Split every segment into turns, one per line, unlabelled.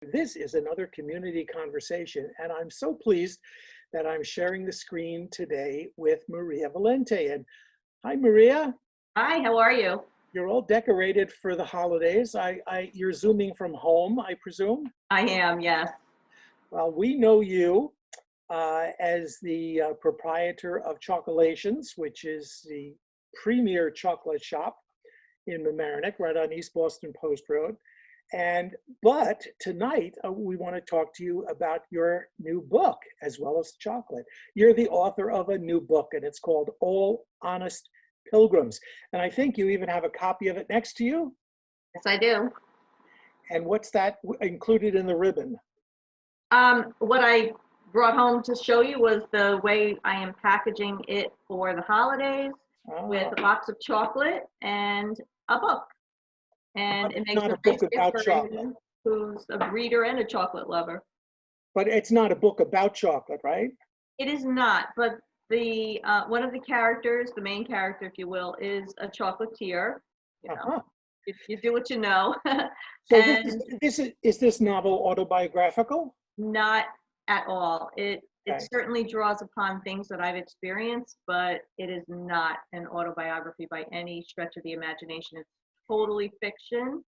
This is another community conversation, and I'm so pleased that I'm sharing the screen today with Maria Valente. And hi, Maria.
Hi, how are you?
You're all decorated for the holidays. You're zooming from home, I presume.
I am, yes.
Well, we know you as the proprietor of Chocolations, which is the premier chocolate shop in Mamaroneck, right on East Boston Post Road. But tonight we want to talk to you about your new book as well as chocolate. You're the author of a new book, and it's called All Honest Pilgrims. And I think you even have a copy of it next to you.
Yes, I do.
And what's that included in the ribbon?
What I brought home to show you was the way I am packaging it for the holidays with a box of chocolate and a book. And it makes
not
a
a book
nice gift
about
for
chocolate.
anyone who's a reader and a chocolate lover.
But it's not a book about chocolate, right?
It is not, but the one of the characters, the main character, if you will, is a chocolatier. You know, if you do what you know.
So
And
is this novel autobiographical?
not at all. It
Okay.
certainly draws upon things that I've experienced, but it is not an autobiography by any stretch of the imagination. It's totally fiction.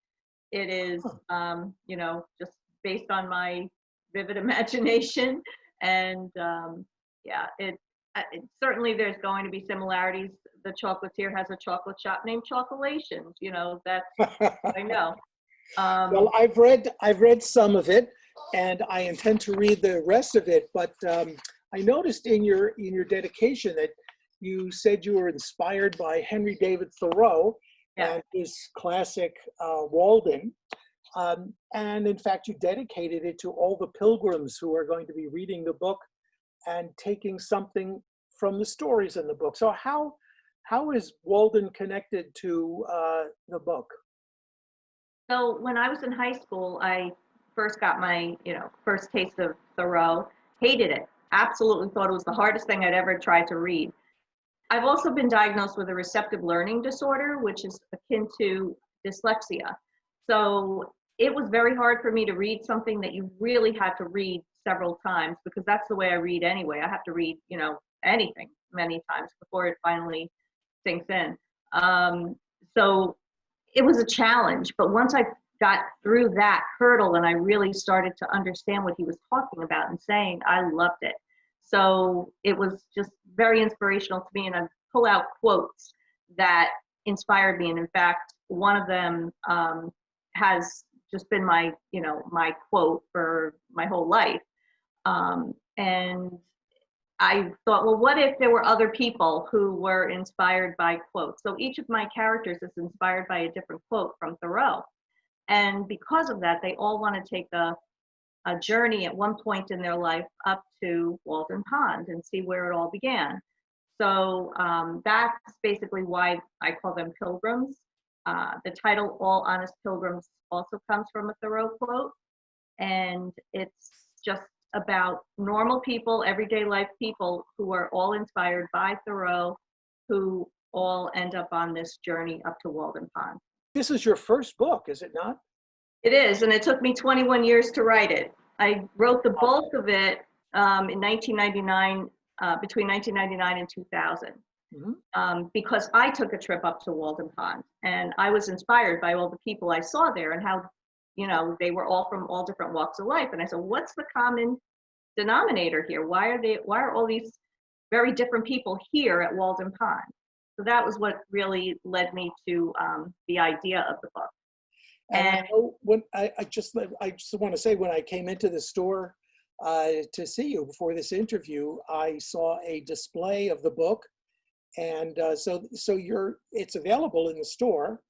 It is, just based on my vivid imagination, and yeah, certainly there's going to be similarities. The chocolatier has a chocolate shop named Chocolations. That's what I know.
Well, I've read some of it, and I intend to read the rest of it. But I noticed in your dedication that you said you were inspired by Henry David Thoreau and his classic Walden, and in fact you dedicated it to all the pilgrims who are going to be reading the book and taking something from the stories in the book. So how is Walden connected to the book?
So when I was in high school, I first got my, first taste of Thoreau. Hated it. Absolutely thought it was the hardest thing I'd ever tried to read. I've also been diagnosed with a receptive learning disorder, which is akin to dyslexia. So it was very hard for me to read something that you really had to read several times, because that's the way I read anyway. I have to read, anything many times before it finally sinks in. So it was a challenge, but once I got through that hurdle and I really started to understand what he was talking about and saying, I loved it. So it was just very inspirational to me, and I pull out quotes that inspired me. And in fact, one of them has just been my quote for my whole life. And I thought, well, what if there were other people who were inspired by quotes? So each of my characters is inspired by a different quote from Thoreau. And because of that, they all want to take a journey at one point in their life up to Walden Pond and see where it all began. So that's basically why I call them pilgrims. The title All Honest Pilgrims also comes from a Thoreau quote. And it's just about normal people, everyday life people who are all inspired by Thoreau, who all end up on this journey up to Walden Pond.
This is your first book, is it not?
It is, and it took me 21 years to write it. I wrote the bulk of it in 1999, between 1999 and 2000, because I took a trip up to Walden Pond, and I was inspired by all the people I saw there and how, they were all from all different walks of life. And I said, what's the common denominator here? Why are all these very different people here at Walden Pond? So that was what really led me to the idea of the book.
And I just want to say, when I came into the store to see you before this interview, I saw a display of the book, and so it's available in the store.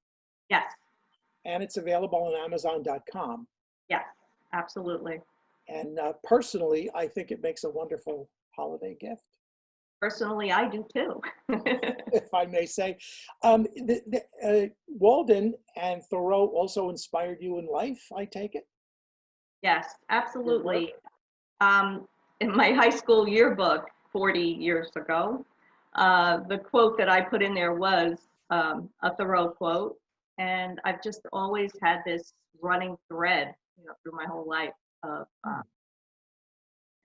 Yes.
And it's available on Amazon.com.
Yes, absolutely.
And personally, I think it makes a wonderful holiday gift.
Personally, I do too.
If I may say. Walden and Thoreau also inspired you in life, I take it?
Yes, absolutely. In my high school yearbook 40 years ago, the quote that I put in there was a Thoreau quote. And I've just always had this running thread through my whole life of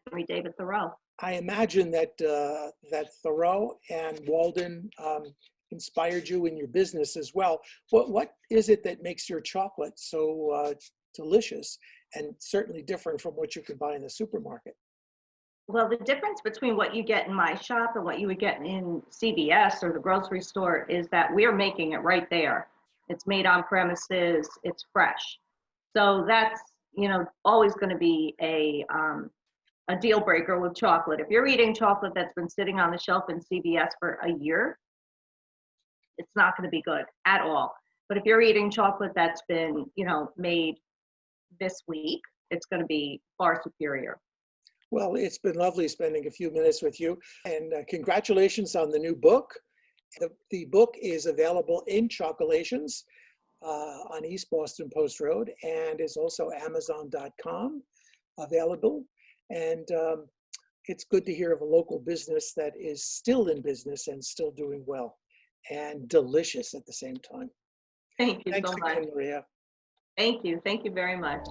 Henry David Thoreau.
I imagine that that Thoreau and Walden inspired you in your business as well. What is it that makes your chocolate so delicious and certainly different from what you can buy in the supermarket?
Well, the difference between what you get in my shop and what you would get in CVS or the grocery store is that we're making it right there. It's made on premises, it's fresh. So that's, always going to be a deal breaker with chocolate. If you're eating chocolate that's been sitting on the shelf in CVS for a year, it's not going to be good at all. But if you're eating chocolate that's been, made this week, it's going to be far superior.
Well, it's been lovely spending a few minutes with you, and congratulations on the new book. The book is available in Chocolations on East Boston Post Road, and is also Amazon.com available. And it's good to hear of a local business that is still in business and still doing well and delicious at the same time.
Thank you
Thanks
so much.
again, Maria.
Thank you. Thank you very much.